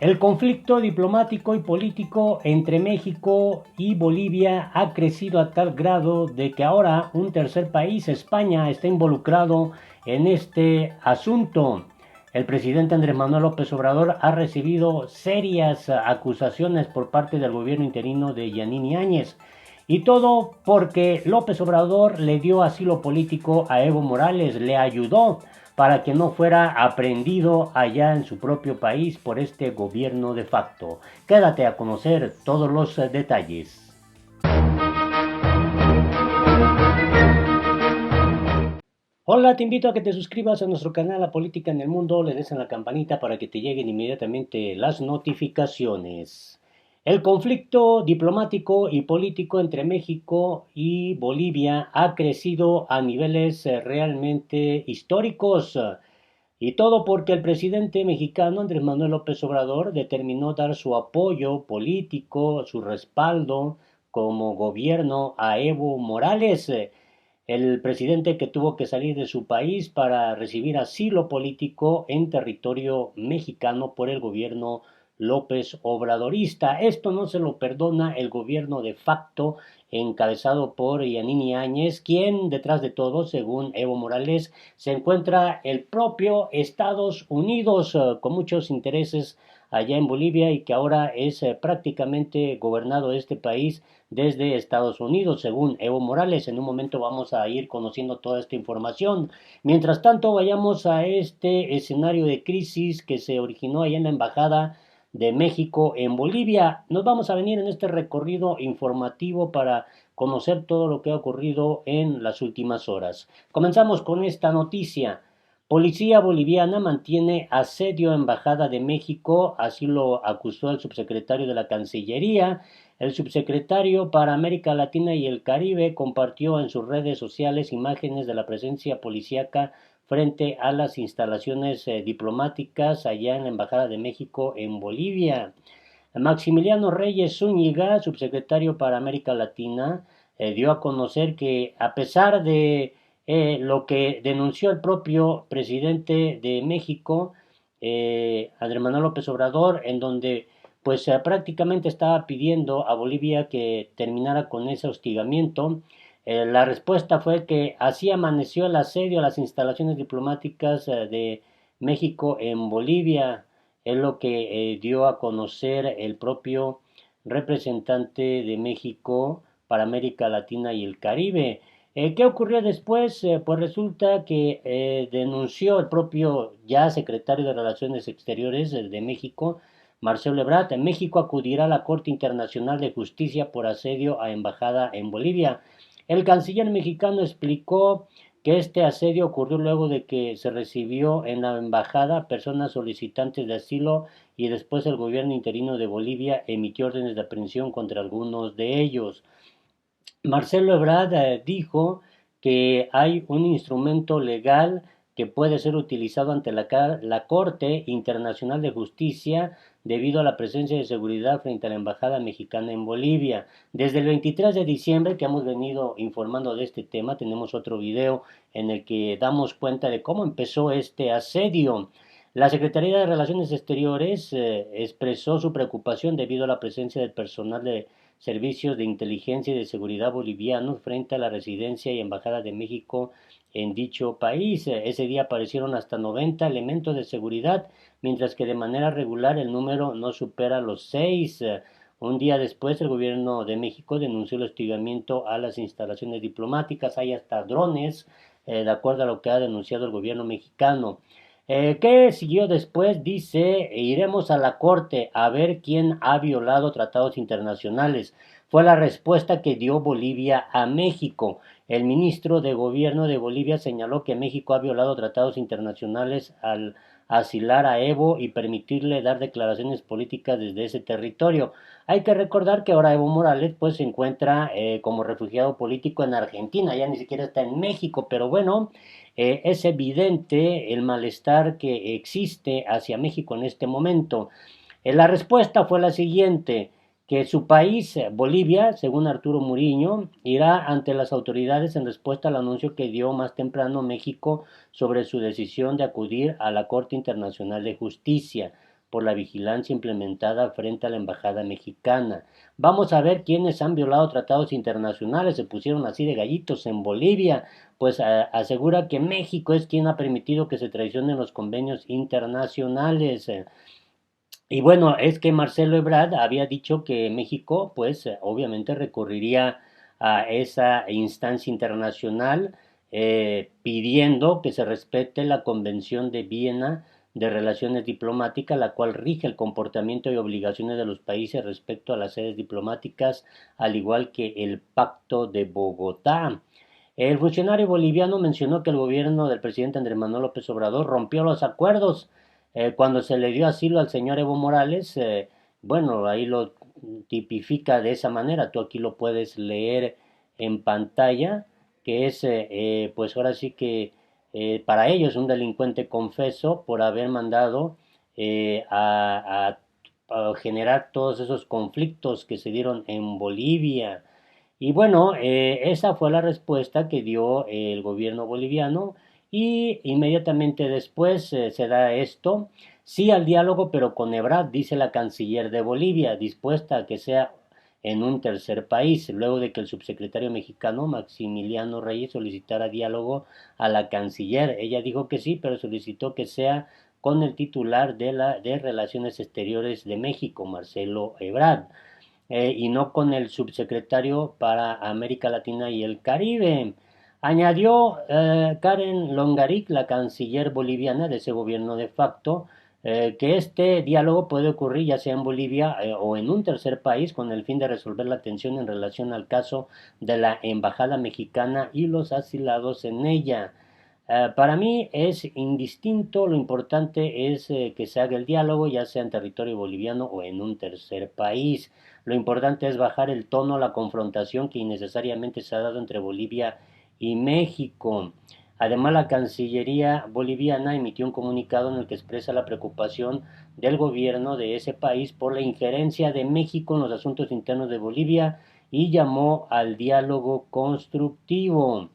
El conflicto diplomático y político entre México y Bolivia ha crecido a tal grado de que ahora un tercer país, España, está involucrado en este asunto. El presidente Andrés Manuel López Obrador ha recibido serias acusaciones por parte del gobierno interino de Yanine Áñez. Y todo porque López Obrador le dio asilo político a Evo Morales, le ayudó para que no fuera aprehendido allá en su propio país por este gobierno de facto. Quédate a conocer todos los detalles. Hola, te invito a que te suscribas a nuestro canal La Política en el Mundo, le des a la campanita para que te lleguen inmediatamente las notificaciones. El conflicto diplomático y político entre México y Bolivia ha crecido a niveles realmente históricos. Y todo porque el presidente mexicano Andrés Manuel López Obrador determinó dar su apoyo político, su respaldo como gobierno a Evo Morales, el presidente que tuvo que salir de su país para recibir asilo político en territorio mexicano por el gobierno López Obradorista. Esto no se lo perdona el gobierno de facto encabezado por Yanine Áñez, quien detrás de todo, según Evo Morales, se encuentra el propio Estados Unidos, con muchos intereses allá en Bolivia y que ahora es prácticamente gobernado este país desde Estados Unidos, según Evo Morales. En un momento vamos a ir conociendo toda esta información. Mientras tanto, vayamos a este escenario de crisis que se originó allá en la Embajada de México en Bolivia. Nos vamos a venir en este recorrido informativo para conocer todo lo que ha ocurrido en las últimas horas. Comenzamos con esta noticia. Policía boliviana mantiene asedio a Embajada de México, así lo acusó el subsecretario de la Cancillería. El subsecretario para América Latina y el Caribe compartió en sus redes sociales imágenes de la presencia policíaca frente a las instalaciones diplomáticas allá en la Embajada de México en Bolivia. Maximiliano Reyes Zúñiga, subsecretario para América Latina, dio a conocer que a pesar de lo que denunció el propio presidente de México, Andrés Manuel López Obrador, en donde pues prácticamente estaba pidiendo a Bolivia que terminara con ese hostigamiento. La respuesta fue que así amaneció el asedio a las instalaciones diplomáticas de México en Bolivia. Es lo que dio a conocer el propio representante de México para América Latina y el Caribe. ¿Qué ocurrió después? Pues resulta que denunció el propio ya secretario de Relaciones Exteriores de México, Marcelo Ebrard. En México acudirá a la Corte Internacional de Justicia por asedio a embajada en Bolivia. El canciller mexicano explicó que este asedio ocurrió luego de que se recibió en la embajada personas solicitantes de asilo y después el gobierno interino de Bolivia emitió órdenes de aprehensión contra algunos de ellos. Marcelo Ebrard dijo que hay un instrumento legal que puede ser utilizado ante la Corte Internacional de Justicia debido a la presencia de seguridad frente a la Embajada Mexicana en Bolivia. Desde el 23 de diciembre que hemos venido informando de este tema, tenemos otro video en el que damos cuenta de cómo empezó este asedio. La Secretaría de Relaciones Exteriores expresó su preocupación debido a la presencia del personal de servicios de inteligencia y de seguridad bolivianos frente a la residencia y embajada de México en dicho país. Ese día aparecieron hasta 90 elementos de seguridad, mientras que de manera regular el número no supera los 6. Un día después, el gobierno de México denunció el hostigamiento a las instalaciones diplomáticas. Hay hasta drones, de acuerdo a lo que ha denunciado el gobierno mexicano. ¿Qué siguió después? Dice, iremos a la corte a ver quién ha violado tratados internacionales. Fue la respuesta que dio Bolivia a México. El ministro de Gobierno de Bolivia señaló que México ha violado tratados internacionales al asilar a Evo y permitirle dar declaraciones políticas desde ese territorio. Hay que recordar que ahora Evo Morales pues se encuentra como refugiado político en Argentina, ya ni siquiera está en México, pero bueno, es evidente el malestar que existe hacia México en este momento. La respuesta fue la siguiente, que su país, Bolivia, según Arturo Muriño, irá ante las autoridades en respuesta al anuncio que dio más temprano México sobre su decisión de acudir a la Corte Internacional de Justicia por la vigilancia implementada frente a la embajada mexicana. Vamos a ver quiénes han violado tratados internacionales, se pusieron así de gallitos en Bolivia, pues asegura que México es quien ha permitido que se traicionen los convenios internacionales. Y bueno, es que Marcelo Ebrard había dicho que México, pues obviamente recurriría a esa instancia internacional pidiendo que se respete la Convención de Viena de Relaciones Diplomáticas, la cual rige el comportamiento y obligaciones de los países respecto a las sedes diplomáticas, al igual que el Pacto de Bogotá. El funcionario boliviano mencionó que el gobierno del presidente Andrés Manuel López Obrador rompió los acuerdos cuando se le dio asilo al señor Evo Morales. Bueno, ahí lo tipifica de esa manera. Tú aquí lo puedes leer en pantalla, que es, pues ahora sí que para ellos un delincuente confeso por haber mandado a generar todos esos conflictos que se dieron en Bolivia. Y bueno, esa fue la respuesta que dio el gobierno boliviano y inmediatamente después se da esto. Sí al diálogo, pero con Ebrard, dice la canciller de Bolivia, dispuesta a que sea en un tercer país, luego de que el subsecretario mexicano Maximiliano Reyes solicitara diálogo a la canciller. Ella dijo que sí, pero solicitó que sea con el titular de Relaciones Exteriores de México, Marcelo Ebrard y no con el subsecretario para América Latina y el Caribe. Añadió Karen Longaric, la canciller boliviana de ese gobierno de facto, que este diálogo puede ocurrir ya sea en Bolivia o en un tercer país con el fin de resolver la tensión en relación al caso de la embajada mexicana y los asilados en ella. Para mí es indistinto, lo importante es que se haga el diálogo, ya sea en territorio boliviano o en un tercer país. Lo importante es bajar el tono a la confrontación que innecesariamente se ha dado entre Bolivia y México. Además, la Cancillería boliviana emitió un comunicado en el que expresa la preocupación del gobierno de ese país por la injerencia de México en los asuntos internos de Bolivia y llamó al diálogo constructivo.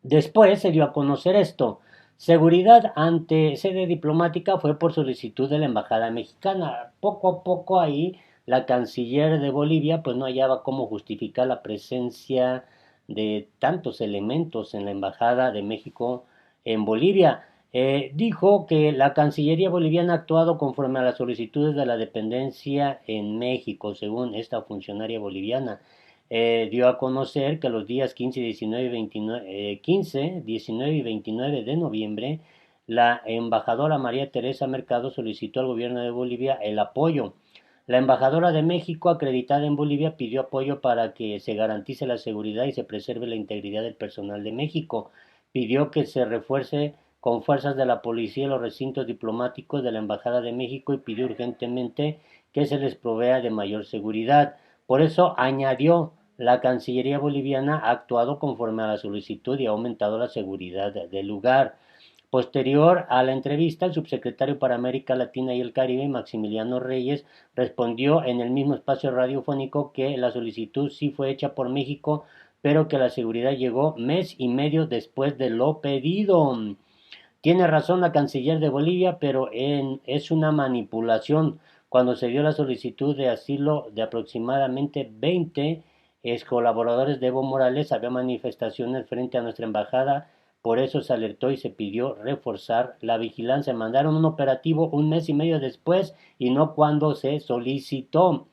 Después se dio a conocer esto. Seguridad ante sede diplomática fue por solicitud de la Embajada Mexicana. Poco a poco ahí la canciller de Bolivia pues no hallaba cómo justificar la presencia de tantos elementos en la Embajada de México en Bolivia. Dijo que la Cancillería boliviana ha actuado conforme a las solicitudes de la dependencia en México, según esta funcionaria boliviana dio a conocer que los días 15, 19 y 29, 15, 19 y 29 de noviembre, la embajadora María Teresa Mercado solicitó al gobierno de Bolivia el apoyo. La embajadora de México, acreditada en Bolivia, pidió apoyo para que se garantice la seguridad y se preserve la integridad del personal de México. Pidió que se refuerce con fuerzas de la policía los recintos diplomáticos de la Embajada de México y pidió urgentemente que se les provea de mayor seguridad. Por eso añadió la Cancillería boliviana ha actuado conforme a la solicitud y ha aumentado la seguridad del lugar. Posterior a la entrevista, el subsecretario para América Latina y el Caribe, Maximiliano Reyes, respondió en el mismo espacio radiofónico que la solicitud sí fue hecha por México, pero que la seguridad llegó mes y medio después de lo pedido. Tiene razón la canciller de Bolivia, pero es una manipulación. Cuando se dio la solicitud de asilo de aproximadamente 20 ex colaboradores de Evo Morales, había manifestaciones frente a nuestra embajada, por eso se alertó y se pidió reforzar la vigilancia. Mandaron un operativo un mes y medio después y no cuando se solicitó.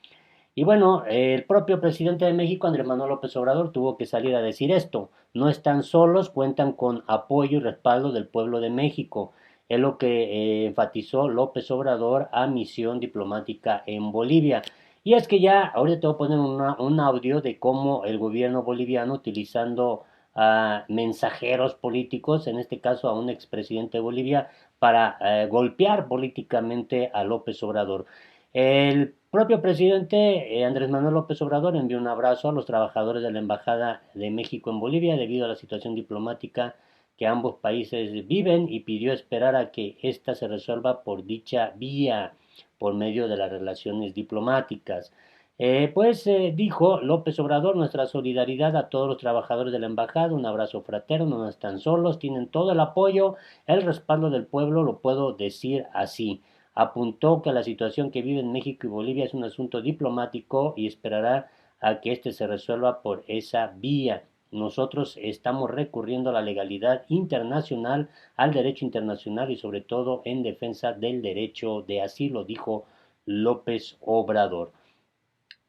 Y bueno, el propio presidente de México, Andrés Manuel López Obrador, tuvo que salir a decir esto. No están solos, cuentan con apoyo y respaldo del pueblo de México. Es lo que enfatizó López Obrador a misión diplomática en Bolivia. Y es que ya, ahorita te voy a poner un audio de cómo el gobierno boliviano, utilizando a mensajeros políticos, en este caso a un expresidente de Bolivia, para golpear políticamente a López Obrador. El propio presidente Andrés Manuel López Obrador envió un abrazo a los trabajadores de la Embajada de México en Bolivia debido a la situación diplomática que ambos países viven y pidió esperar a que ésta se resuelva por dicha vía, por medio de las relaciones diplomáticas. Dijo López Obrador, nuestra solidaridad a todos los trabajadores de la embajada, un abrazo fraterno, no están solos, tienen todo el apoyo, el respaldo del pueblo, lo puedo decir así. apuntó que la situación que viven México y Bolivia es un asunto diplomático y esperará a que éste se resuelva por esa vía. Nosotros estamos recurriendo a la legalidad internacional, al derecho internacional y sobre todo en defensa del derecho de asilo, dijo López Obrador.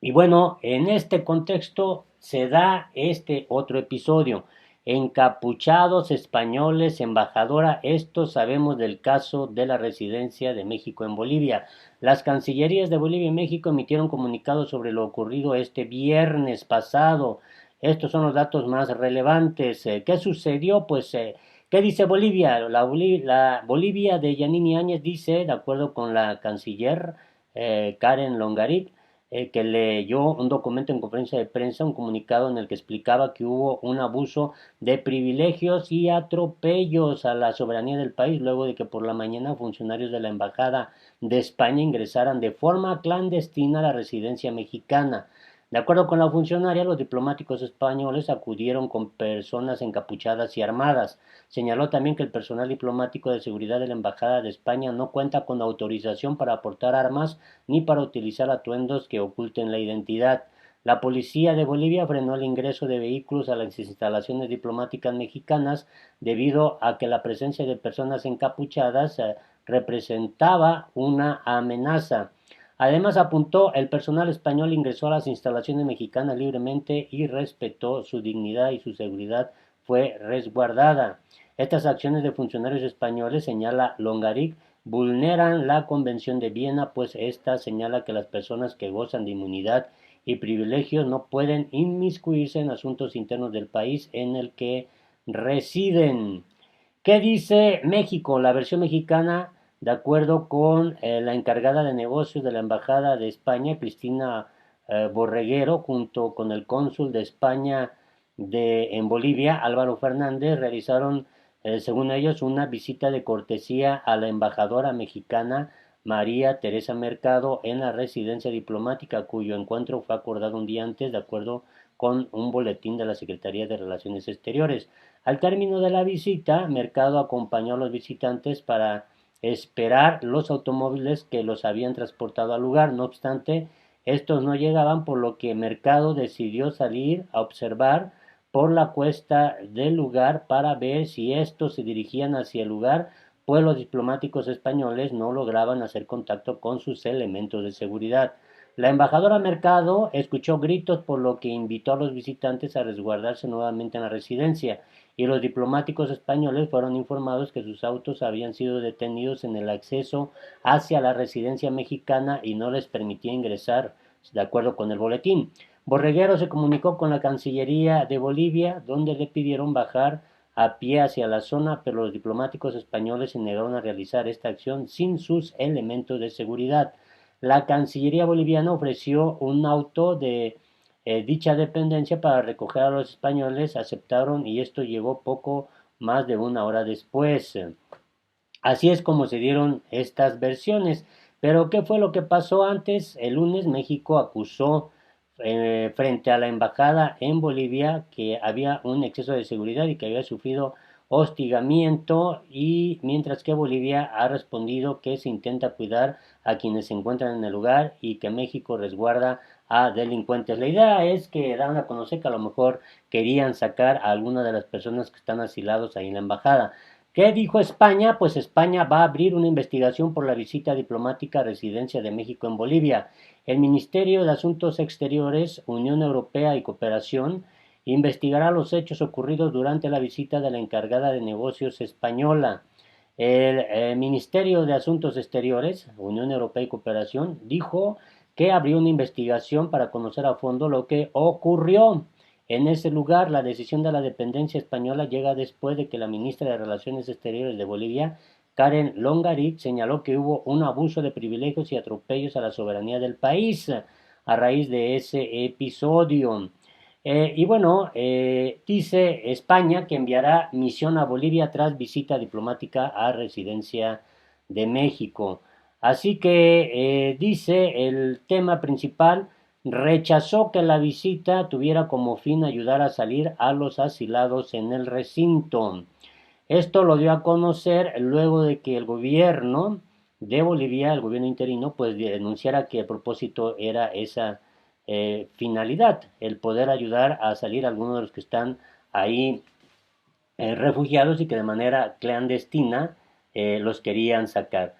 Y bueno, en este contexto se da este otro episodio. Encapuchados españoles, embajadora, esto sabemos del caso de la residencia de México en Bolivia. Las cancillerías de Bolivia y México emitieron comunicados sobre lo ocurrido este viernes pasado. Estos son los datos más relevantes. ¿Qué sucedió? Pues, ¿qué dice Bolivia? La Bolivia de Yanini Áñez dice, de acuerdo con la canciller Karen Longarit, que leyó un documento en conferencia de prensa, un comunicado en el que explicaba que hubo un abuso de privilegios y atropellos a la soberanía del país luego de que por la mañana funcionarios de la Embajada de España ingresaran de forma clandestina a la residencia mexicana. De acuerdo con la funcionaria, los diplomáticos españoles acudieron con personas encapuchadas y armadas. Señaló también que el personal diplomático de seguridad de la Embajada de España no cuenta con autorización para aportar armas ni para utilizar atuendos que oculten la identidad. La policía de Bolivia frenó el ingreso de vehículos a las instalaciones diplomáticas mexicanas debido a que la presencia de personas encapuchadas representaba una amenaza. Además apuntó, el personal español ingresó a las instalaciones mexicanas libremente y respetó su dignidad y su seguridad fue resguardada. Estas acciones de funcionarios españoles, señala Longaric, vulneran la Convención de Viena, pues esta señala que las personas que gozan de inmunidad y privilegios no pueden inmiscuirse en asuntos internos del país en el que residen. ¿Qué dice México? La versión mexicana, de acuerdo con la encargada de negocios de la Embajada de España, Cristina Borreguero, junto con el cónsul de España en Bolivia, Álvaro Fernández, realizaron, según ellos, una visita de cortesía a la embajadora mexicana María Teresa Mercado en la residencia diplomática, cuyo encuentro fue acordado un día antes, de acuerdo con un boletín de la Secretaría de Relaciones Exteriores. Al término de la visita, Mercado acompañó a los visitantes para esperar los automóviles que los habían transportado al lugar. No obstante, estos no llegaban, por lo que Mercado decidió salir a observar por la cuesta del lugar para ver si estos se dirigían hacia el lugar, pues los diplomáticos españoles no lograban hacer contacto con sus elementos de seguridad. La embajadora Mercado escuchó gritos, por lo que invitó a los visitantes a resguardarse nuevamente en la residencia, y los diplomáticos españoles fueron informados que sus autos habían sido detenidos en el acceso hacia la residencia mexicana y no les permitía ingresar, de acuerdo con el boletín. Borreguero se comunicó con la Cancillería de Bolivia, donde le pidieron bajar a pie hacia la zona, pero los diplomáticos españoles se negaron a realizar esta acción sin sus elementos de seguridad. La Cancillería boliviana ofreció un auto de dicha dependencia para recoger a los españoles, aceptaron y esto llegó poco más de una hora después. Así es como se dieron estas versiones. Pero ¿qué fue lo que pasó antes? El lunes México acusó frente a la embajada en Bolivia que había un exceso de seguridad y que había sufrido hostigamiento, y mientras que Bolivia ha respondido que se intenta cuidar a quienes se encuentran en el lugar y que México resguarda a delincuentes. La idea es que dan a conocer que a lo mejor querían sacar a alguna de las personas que están asilados ahí en la embajada. ¿Qué dijo España? Pues España va a abrir una investigación por la visita diplomática a residencia de México en Bolivia. El Ministerio de Asuntos Exteriores, Unión Europea y Cooperación investigará los hechos ocurridos durante la visita de la encargada de negocios española. El Ministerio de Asuntos Exteriores, Unión Europea y Cooperación, dijo que abrió una investigación para conocer a fondo lo que ocurrió. En ese lugar, la decisión de la dependencia española llega después de que la ministra de Relaciones Exteriores de Bolivia, Karen Longarit, señaló que hubo un abuso de privilegios y atropellos a la soberanía del país a raíz de ese episodio. Y bueno, dice España que enviará misión a Bolivia tras visita diplomática a residencia de México. Así que dice el tema principal, rechazó que la visita tuviera como fin ayudar a salir a los asilados en el recinto. Esto lo dio a conocer luego de que el gobierno de Bolivia, el gobierno interino, pues denunciara que el propósito era esa finalidad, el poder ayudar a salir a algunos de los que están ahí refugiados y que de manera clandestina los querían sacar.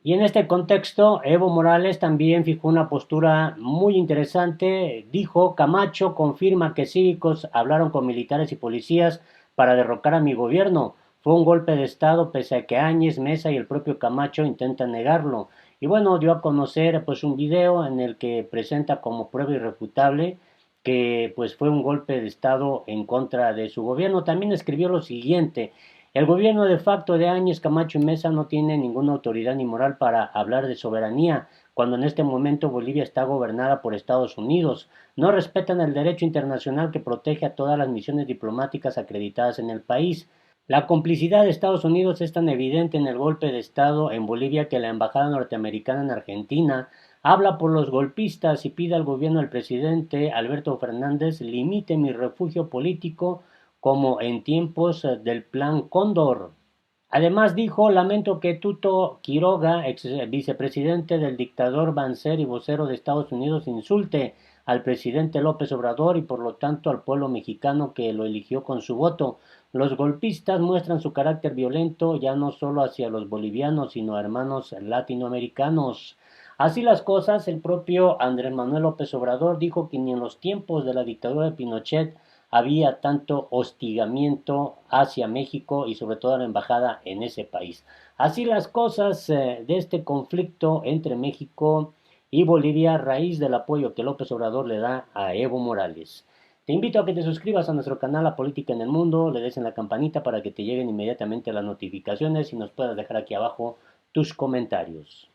Y en este contexto, Evo Morales también fijó una postura muy interesante. Dijo, Camacho confirma que cívicos hablaron con militares y policías para derrocar a mi gobierno. Fue un golpe de Estado pese a que Áñez, Mesa y el propio Camacho intentan negarlo. Y bueno, dio a conocer pues un video en el que presenta como prueba irrefutable que pues fue un golpe de Estado en contra de su gobierno. También escribió lo siguiente: el gobierno de facto de Áñez, Camacho y Mesa no tiene ninguna autoridad ni moral para hablar de soberanía, cuando en este momento Bolivia está gobernada por Estados Unidos. No respetan el derecho internacional que protege a todas las misiones diplomáticas acreditadas en el país. La complicidad de Estados Unidos es tan evidente en el golpe de Estado en Bolivia que la Embajada norteamericana en Argentina habla por los golpistas y pide al gobierno del presidente Alberto Fernández limite mi refugio político como en tiempos del Plan Cóndor. Además dijo, lamento que Tuto Quiroga, ex vicepresidente del dictador Banzer y vocero de Estados Unidos, insulte al presidente López Obrador y por lo tanto al pueblo mexicano que lo eligió con su voto. Los golpistas muestran su carácter violento ya no solo hacia los bolivianos, sino a hermanos latinoamericanos. Así las cosas, el propio Andrés Manuel López Obrador dijo que ni en los tiempos de la dictadura de Pinochet había tanto hostigamiento hacia México y sobre todo a la embajada en ese país. Así las cosas de este conflicto entre México y Bolivia a raíz del apoyo que López Obrador le da a Evo Morales. Te invito a que te suscribas a nuestro canal La Política en el Mundo, le des en la campanita para que te lleguen inmediatamente las notificaciones y nos puedas dejar aquí abajo tus comentarios.